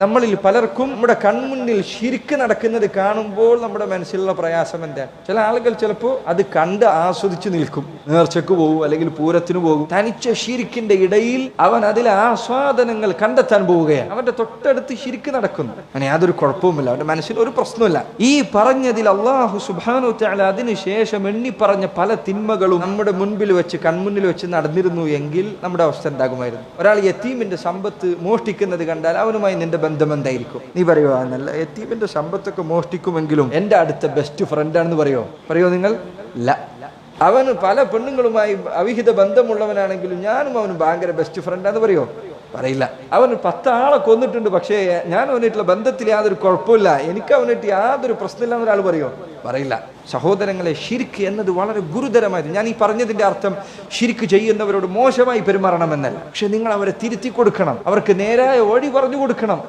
നമ്മളിൽ പലർക്കും നമ്മുടെ കൺമുന്നിൽ ശിർക്ക് നടക്കുന്നത് കാണുമ്പോൾ നമ്മുടെ മനസ്സിലുള്ള പ്രയാസം എന്താണ്? ചില ആളുകൾ ചിലപ്പോൾ അത് കണ്ട് ആസ്വദിച്ചു നിൽക്കും. നേർച്ചക്ക് പോകും, അല്ലെങ്കിൽ പൂരത്തിന് പോകും. തനിച്ച ശിർക്കിന്റെ ഇടയിൽ അവൻ അതിലെ ആസ്വാദനങ്ങൾ കണ്ടെത്താൻ പോവുകയാണ്. അവന്റെ തൊട്ടടുത്ത് ശിർക്ക് നടക്കുന്നു. അങ്ങനെ യാതൊരു കുഴപ്പവുമില്ല, അവന്റെ മനസ്സിൽ ഒരു പ്രശ്നമില്ല. ഈ പറഞ്ഞതിൽ അല്ലാഹു സുബ്ഹാനഹു വതആല അതിനുശേഷം എണ്ണി പറഞ്ഞ പല തിന്മകളും നമ്മുടെ മുൻപിൽ വെച്ച്, കൺമുന്നിൽ വെച്ച് നടന്നിരുന്നു എങ്കിൽ നമ്മുടെ അവസ്ഥ എന്താകുമായിരുന്നു? ഒരാൾ യതീമിന്റെ സമ്പത്ത് മോഷ്ടിക്കുന്നത് കണ്ടാൽ അവനുമായി നിന്റെ ബന്ധം എന്തായിരിക്കും? നീ പറയുമോ, നല്ല യതീമിന്റെ സമ്പത്തൊക്കെ മോഷ്ടിക്കുമെങ്കിലും എന്റെ അടുത്ത ബെസ്റ്റ് ഫ്രണ്ടാണെന്ന് പറയോ നിങ്ങൾ? അവന് പല പെണ്ണുങ്ങളുമായി അവിഹിത ബന്ധമുള്ളവനാണെങ്കിലും ഞാനും അവന് ഭയങ്കര ബെസ്റ്റ് ഫ്രണ്ടാന്ന് പറയില്ല. അവൻ 10 ആളെ കൊന്നിട്ടുണ്ട്, പക്ഷേ ഞാൻ അവനായിട്ടുള്ള ബന്ധത്തിൽ യാതൊരു കുഴപ്പമില്ല, എനിക്ക് അവനായിട്ട് യാതൊരു പ്രശ്നമില്ല എന്നൊരാൾ പറയില്ല. സഹോദരങ്ങളെ, ശിർക്ക് എന്നത് വളരെ ഗുരുതരമായത്. ഞാൻ ഈ പറഞ്ഞതിന്റെ അർത്ഥം ശിർക്ക് ചെയ്യുന്നവരോട് മോശമായി പെരുമാറണമെന്നല്ല, പക്ഷെ നിങ്ങൾ അവരെ തിരുത്തി കൊടുക്കണം, അവർക്ക് നേരായ വഴി പറഞ്ഞു കൊടുക്കണം.